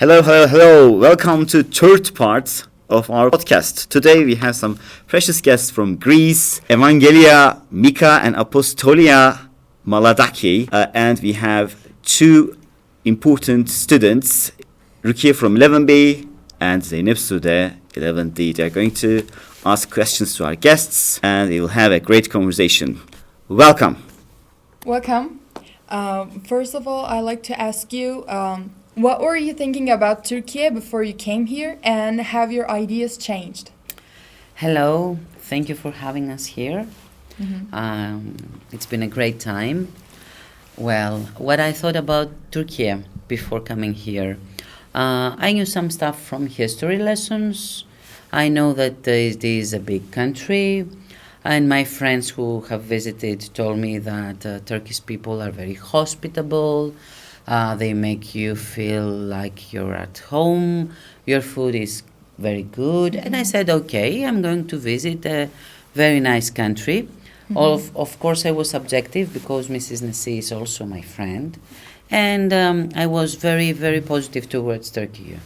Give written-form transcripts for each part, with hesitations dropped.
Hello, hello, hello. Welcome to third part of our podcast. Today we have some precious guests from Greece, Evangelia Mika and Apostolia Maladaki. And we have two important students, Rukiye from 11B and Zeynep Sude, 11D. They're going to ask questions to our guests and we will have a great conversation. Welcome. Welcome. First of all, I'd like to ask you, what were you thinking about Turkey before you came here, and have your ideas changed? Hello, thank you for having us here. It's been a great time. Well, what I thought about Turkey before coming here, I knew some stuff from history lessons. I know that it is a big country, and my friends who have visited told me that Turkish people are very hospitable. They make you feel like you're at home. Your food is very good. And I said, okay, I'm going to visit a very nice country. Of course, I was subjective because Mrs Neci is also my friend. And I was very, very positive towards Turkey.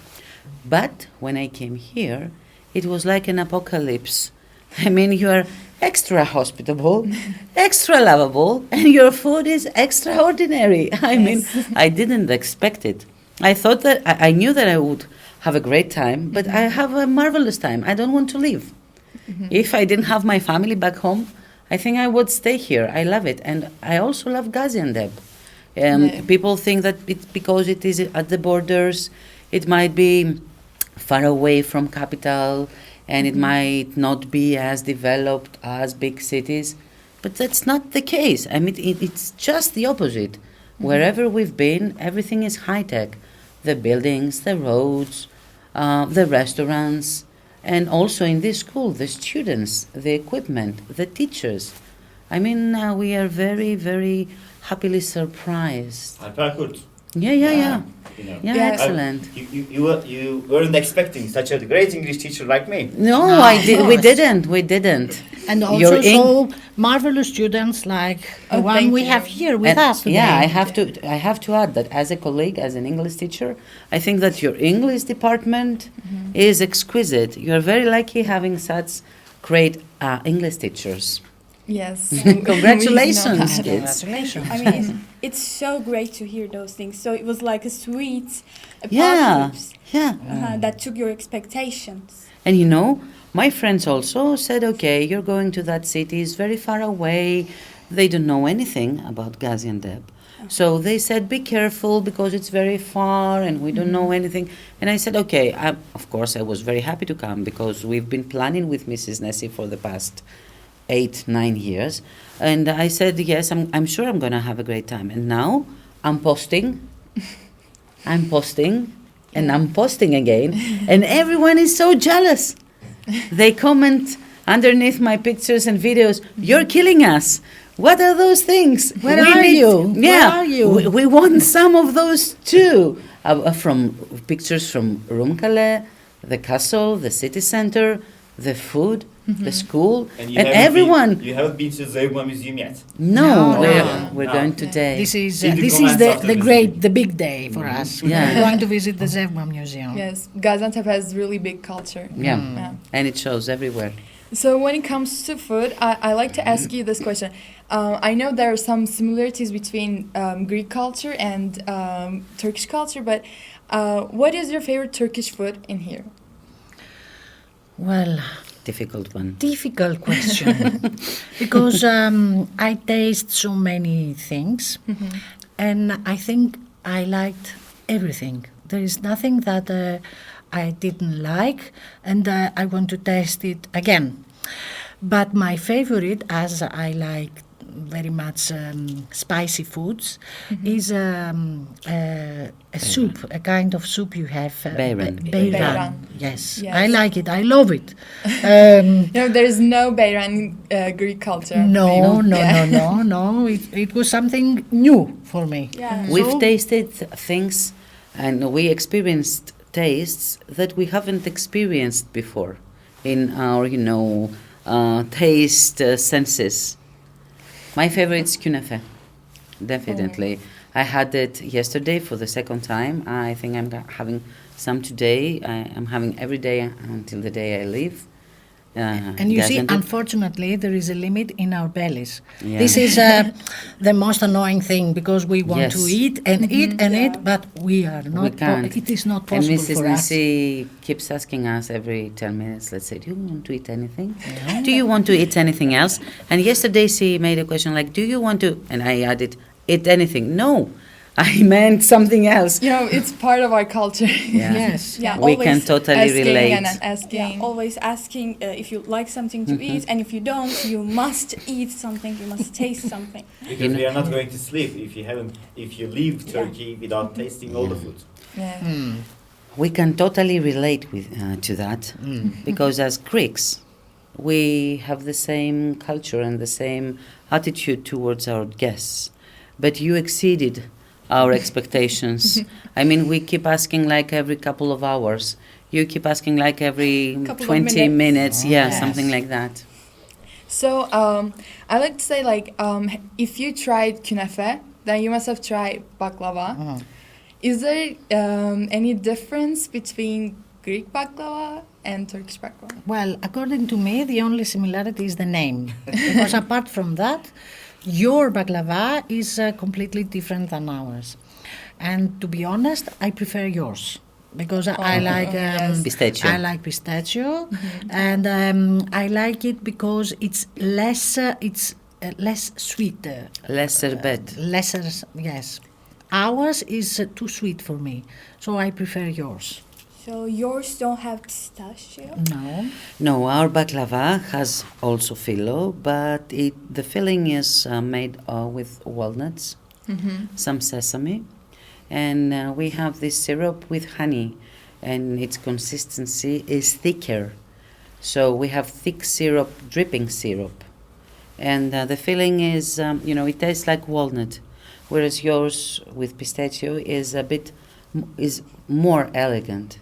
But when I came here, it was like an apocalypse. I mean, you are extra hospitable, extra lovable, and your food is extraordinary. I mean, I didn't expect it. I thought that I knew that I would have a great time, but I have a marvelous time. I don't want to leave. If I didn't have my family back home, I think I would stay here. I love it. And I also love Gaziantep. People think that it's because it is at the borders, it might be far away from capital, and it might not be as developed as big cities, but that's not the case. I mean, it's just the opposite. Wherever we've been, everything is high-tech. The buildings, the roads, the restaurants, and also in this school, the students, the equipment, the teachers. I mean, we are very, very happily surprised. Alper. Yeah. You know. Yeah, excellent. You weren't expecting such a great English teacher like me. No, we didn't. And also so marvelous students like the one we have here with us today. Yeah, I have to add that as a colleague, as an English teacher, I think that your English department is exquisite. You are very lucky having such great English teachers. Yes. Congratulations, kids. Congratulations. I mean, it's so great to hear those things. So it was like a sweet Yeah. apocalypse that took your expectations. And you know, my friends also said, okay, you're going to that city, it's very far away. They don't know anything about Gaziantep. So they said, be careful because it's very far and we don't know anything. And I said, okay, of course I was very happy to come because we've been planning with Mrs Neci for the past 8-9 years, and I said yes, I'm sure I'm gonna have a great time. And now I'm posting and I'm posting again, and everyone is so jealous. They comment underneath my pictures and videos, you're killing us. What are those things? Where are you? Yeah, Where are you? We want some of those too. From pictures from Rumkale, the castle, the city center, the food, the school, and everyone. You haven't been to the Zeugma Museum yet? No, we're going today. This is comments the big day for us. Yeah. We're going to visit the Zeugma Museum. Yes, Gaziantep has really big culture. Yeah, and it shows everywhere. So when it comes to food, I like to ask you this question. I know there are some similarities between Greek culture and Turkish culture, but what is your favorite Turkish food in here? Well, Difficult one. difficult question because I taste so many things, and I think I liked everything. There is nothing that I didn't like, and I want to taste it again. But my favorite, as I like very much spicy foods, is a soup, a kind of soup you have. Beyran. Beyran. Yes, Yes. I like it. I love it. No, there is no beyran in Greek culture. No. Yeah. It was something new for me. Yeah. We've tasted things and we experienced tastes that we haven't experienced before in our, taste senses. My favorite is künefe, definitely. I had it yesterday for the second time. I think I'm having Some today, I'm having every day until the day I leave. And you see, doesn't it? unfortunately, there is a limit in our bellies. Yeah. This is the most annoying thing because we want to Yes. eat and eat and eat, but we are We not. can't. It is not And possible Mrs for us. Neci keeps asking us every 10 minutes, let's say, do you want to eat anything? Do you want to eat anything else? And yesterday she made a question like, do you want to, and I added, eat anything? No, I meant something else. You know, it's part of our culture. Yeah. Yes. Yeah, We always can totally asking relate. and asking. Yeah, always asking if you like something to eat, and if you don't, you must eat something. You must taste something. Because we are not going to sleep if you leave Turkey without tasting all the food. Yeah. We can totally relate to that because as Greeks, we have the same culture and the same attitude towards our guests. But you exceeded our expectations. I mean, we keep asking like every couple of hours. You keep asking like every Couple of 20 minutes. minutes. Yeah, Yes. something like that. So I like to say like if you tried künefe, then you must have tried baklava. Is there any difference between Greek baklava and Turkish baklava? Well, according to me, the only similarity is the name. Because apart from that, your baklava is completely different than ours. And to be honest, I prefer yours. Because I like yes. Pistachio. I like pistachio, and I like it because it's less sweet. Lesser bed. Lesser, yes. Ours is too sweet for me, so I prefer yours. So yours don't have pistachio. No. No, our baklava has also filo, but the filling is made with walnuts, some sesame, and we have this syrup with honey, and its consistency is thicker. So we have thick syrup, dripping syrup, and the filling is, it tastes like walnut, whereas yours with pistachio is is more elegant.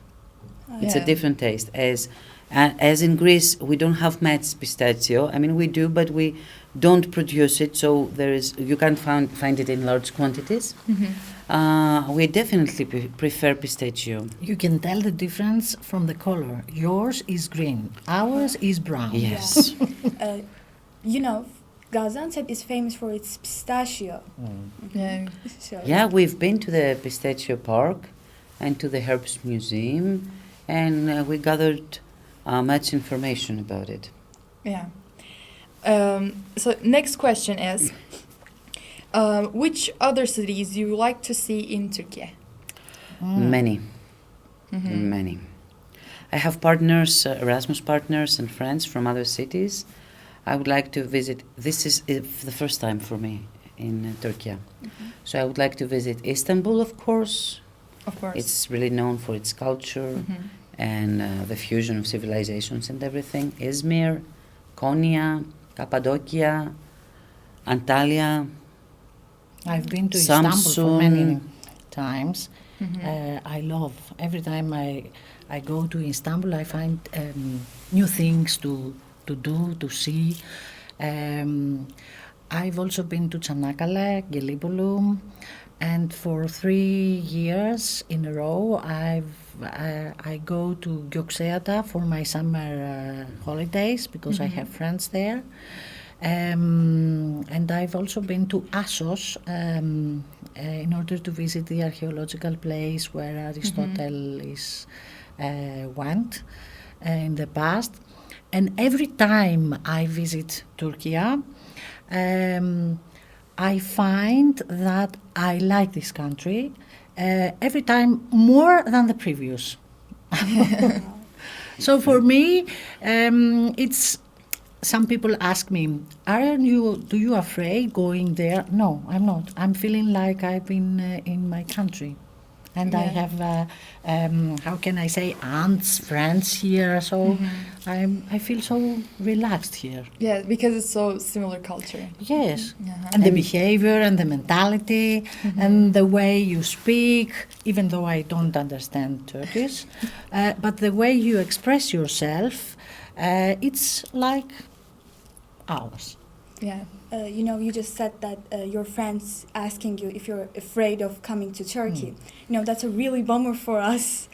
It's a Yeah. different taste. As in Greece, we don't have much pistachio. I mean, we do, but we don't produce it, so you can't find it in large quantities. We definitely prefer pistachio. You can tell the difference from the color. Yours is green, ours is brown. Yes. Gaziantep is famous for its pistachio. Yeah. So Yeah, we've been to the pistachio park and to the herbs museum, and we gathered much information about it. Yeah. So next question is, which other cities you like to see in Turkey? Many. I have partners, Erasmus partners and friends from other cities. I would like to visit, this is the first time for me in Turkey. So I would like to visit Istanbul, of course. Of course. It's really known for its culture and the fusion of civilizations and everything. Izmir, Konya, Cappadocia, Antalya. I've been to Istanbul for many Samsun. times. I love, every time I go to Istanbul, I find new things to do, to see. I've also been to Çanakkale, Gelibolu, and for 3 years in a row, I go to Gökçeada for my summer holidays because I have friends there. And I've also been to Assos in order to visit the archaeological place where Aristotle went in the past. And every time I visit Turkey, I find that I like this country every time more than the previous. So for me, it's. Some people ask me, do you afraid going there? No, I'm not. I'm feeling like I've been in my country. And I have, how can I say, aunts, friends here. So I feel so relaxed here. Yeah, because it's so similar culture. Yes. And the behavior and the mentality and the way you speak, even though I don't understand Turkish. But the way you express yourself, it's like ours. Yeah. You just said that your friends asking you if you're afraid of coming to Turkey. That's a really bummer for us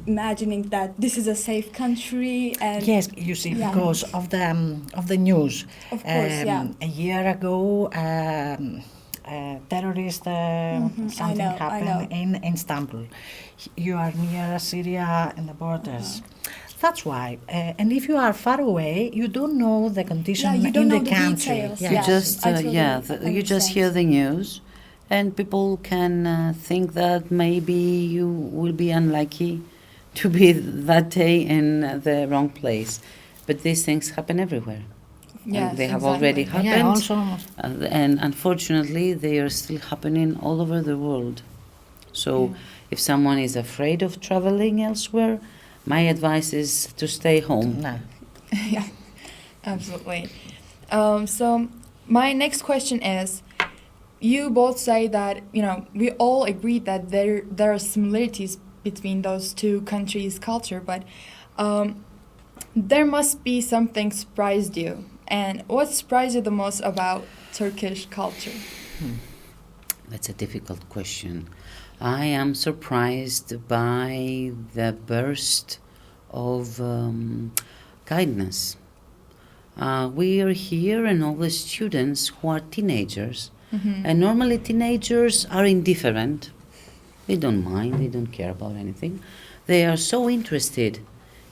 imagining that this is a safe country and Yes, you see, Yeah. because of the news. Of course, yeah. A year ago, terrorist something I happened know. in Istanbul. You are near Syria and the borders. That's why. And if you are far away, you don't know the condition you don't in know the the country. details. You Yes, just I totally you just understand. hear the news, and people can think that maybe you will be unlucky to be that day in the wrong place, but these things happen everywhere. Yes, They have exactly. already happened, Yeah, also. and unfortunately, they are still happening all over the world. So, if someone is afraid of traveling elsewhere, my advice is to stay home. No. Yeah, absolutely. So my next question is, you both say that, you know, we all agree that there are similarities between those two countries' culture, but there must be something surprised you. And what surprised you the most about Turkish culture? That's a difficult question. I am surprised by the burst of kindness. We are here, and all the students who are teenagers, and normally teenagers are indifferent. They don't mind, they don't care about anything. They are so interested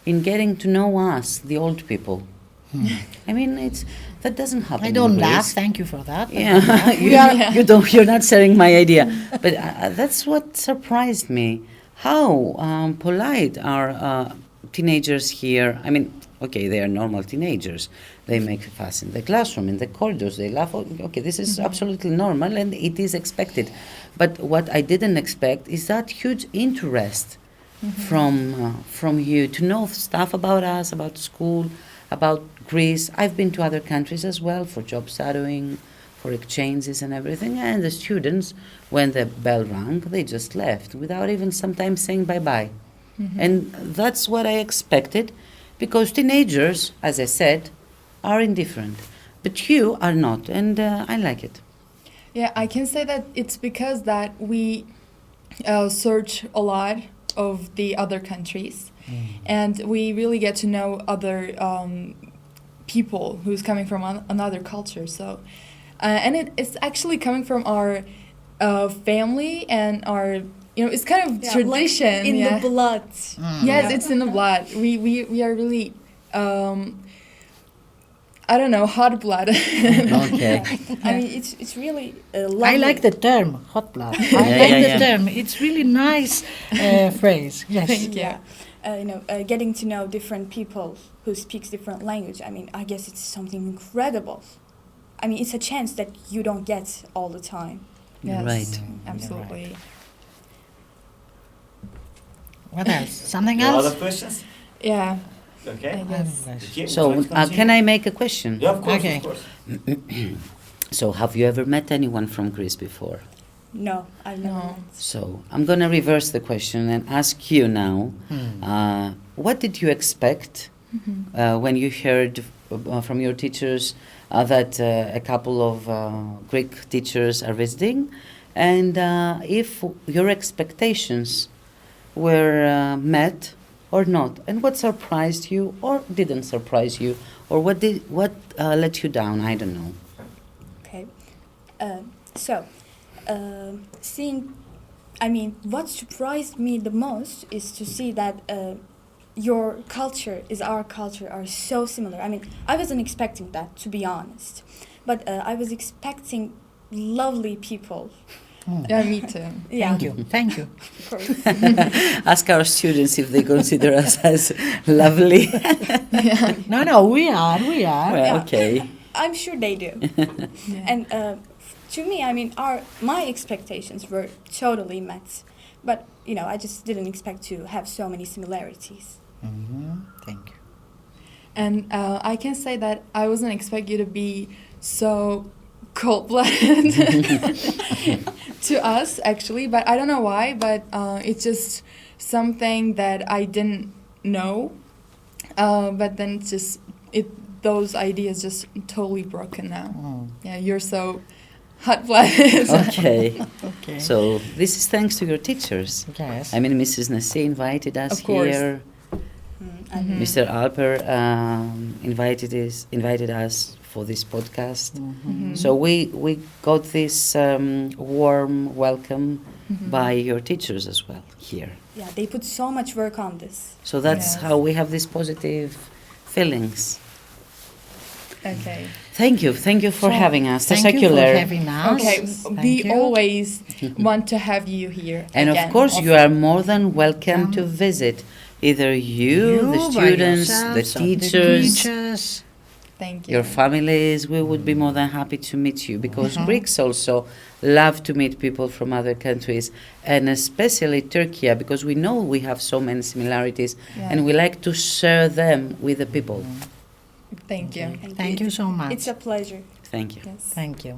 in getting to know us, the old people. I mean, that doesn't happen. I don't in Greece. laugh. Thank you for that. Yeah, you're not sharing my idea, but that's what surprised me. How polite are teenagers here? I mean, okay, they are normal teenagers. They make a fuss in the classroom, in the corridors. They laugh. Okay, this is absolutely normal, and it is expected. But what I didn't expect is that huge interest from you to know stuff about us, about school, about Greece. I've been to other countries as well for job shadowing, for exchanges and everything. And the students, when the bell rang, they just left without even sometimes saying bye-bye. And that's what I expected, because teenagers, as I said, are indifferent. But you are not, and I like it. Yeah, I can say that it's because that we search a lot of the other countries, and we really get to know other people who's coming from another culture. So, and it's actually coming from our family and our, you know, it's kind of tradition. Like in the blood. Yes, it's in the blood. We are really, I don't know, hot blood. Okay. I mean, it's really lovely. I like the term hot blood. I like the term. It's really nice phrase. Yes. Thank you. Getting to know different people who speaks different language. I mean, I guess it's something incredible. I mean, it's a chance that you don't get all the time. Yes, Right. absolutely. What else? Something Other else? questions? Yeah, Okay. I guess. Vicky, would So, you like to continue? can I make a question? Yeah, of course, Okay. of course. So, have you ever met anyone from Greece before? No, I've never. No. So, I'm going to reverse the question and ask you now, what did you expect when you heard from your teachers that a couple of Greek teachers are visiting? And if your expectations were met or not? And what surprised you or didn't surprise you? Or what let you down? I don't know. Okay. What surprised me the most is to see that your culture is our culture are so similar. I mean, I wasn't expecting that, to be honest. But I was expecting lovely people. Yeah, me too. Yeah, Thank you. Thank you. of course. Ask our students if they consider us as lovely. No, we are. Well, Yeah. okay. I'm sure they do. Yeah. And to me, I mean, my expectations were totally met. But, you know, I just didn't expect to have so many similarities. Thank you. And I can say that I wasn't expect you to be so cold-blooded to us, actually. But I don't know why, but it's just something that I didn't know. But then those ideas just totally broken now. Yeah, you're so hot flashes. Okay. Okay. So this is thanks to your teachers. Yes. I mean, Mrs Neci invited us Of course. here. And Mr. Alper invited us for this podcast. So we got this warm welcome by your teachers as well here. yeah, they put so much work on this. So that's Yes. how we have these positive feelings. Okay. Thank you for So, having us. Thank Secular. you for having us. Okay. Thank We you. always want to have you here. And again. of course, you are more than welcome to Come. visit either you, the by students, the yourselves, or teachers, teachers. Thank you. your families. We would be more than happy to meet you because Greeks also love to meet people from other countries, and especially Turkey, because we know we have so many similarities, Yeah. and we like to share them with the people. Thank you. Thank you so much. It's a pleasure. Thank you. Yes. Thank you.